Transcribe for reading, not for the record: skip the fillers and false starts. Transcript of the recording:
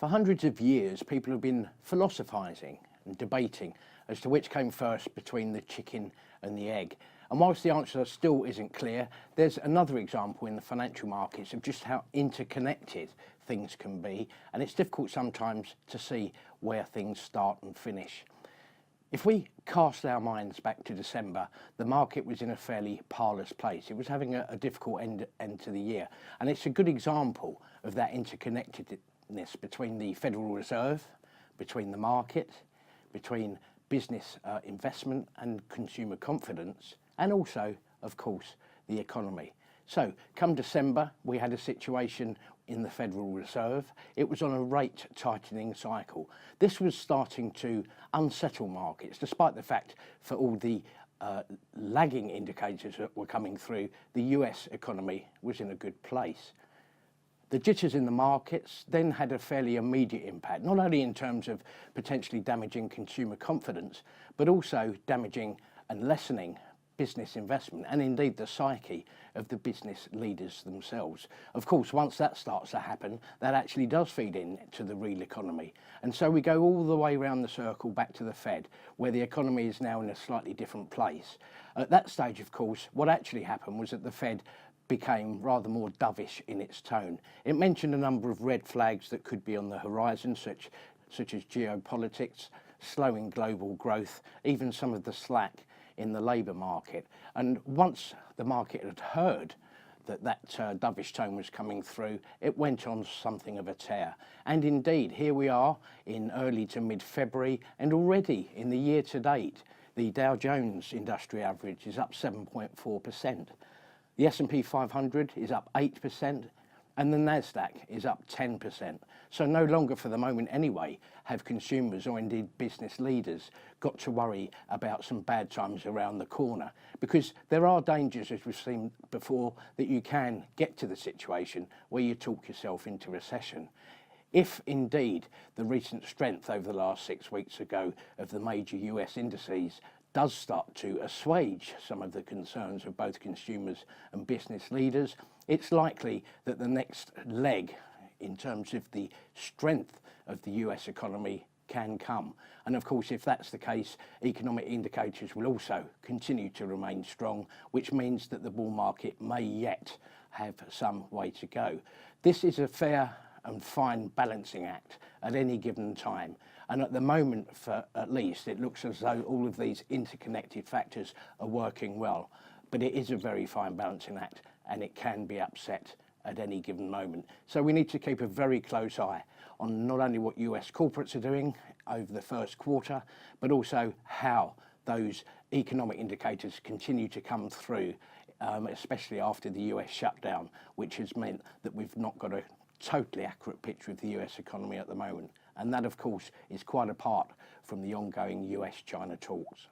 For hundreds of years, people have been philosophising and debating as to which came first between the chicken and the egg. And whilst the answer still isn't clear, there's another example in the financial markets of just how interconnected things can be, and it's difficult sometimes to see where things start and finish. If we cast our minds back to December, the market was in a fairly parlous place. It was having a difficult end to the year, and it's a good example of that interconnectedness between the Federal Reserve, between the market, between business investment and consumer confidence, and also, of course, the economy. So, come December, we had a situation in the Federal Reserve. It was on a rate tightening cycle. This was starting to unsettle markets, despite the fact for all the lagging indicators that were coming through, the US economy was in a good place. The jitters in the markets then had a fairly immediate impact, not only in terms of potentially damaging consumer confidence, but also damaging and lessening business investment and indeed the psyche of the business leaders themselves. Of course, once that starts to happen, that actually does feed into the real economy. And so we go all the way around the circle back to the Fed, where the economy is now in a slightly different place. At that stage, of course, what actually happened was that the Fed became rather more dovish in its tone. It mentioned a number of red flags that could be on the horizon, such as geopolitics, slowing global growth, even some of the slack in the labour market. And once the market had heard that dovish tone was coming through, it went on something of a tear. And indeed, here we are in early to mid-February, and already in the year to date, the Dow Jones Industrial Average is up 7.4%. The S&P 500 is up 8%, and the Nasdaq is up 10%. So no longer, for the moment anyway, have consumers or indeed business leaders got to worry about some bad times around the corner, because there are dangers, as we've seen before, that you can get to the situation where you talk yourself into recession. If indeed the recent strength over the last 6 weeks ago of the major US indices does start to assuage some of the concerns of both consumers and business leaders, it's likely that the next leg in terms of the strength of the US economy can come. And of course, if that's the case, economic indicators will also continue to remain strong, which means that the bull market may yet have some way to go. This is a fair and fine balancing act at any given time. And at the moment, at least, it looks as though all of these interconnected factors are working well. But it is a very fine balancing act, and it can be upset at any given moment. So we need to keep a very close eye on not only what US corporates are doing over the first quarter, but also how those economic indicators continue to come through, especially after the US shutdown, which has meant that we've not got a totally accurate picture of the US economy at the moment. And that, of course, is quite apart from the ongoing US-China talks.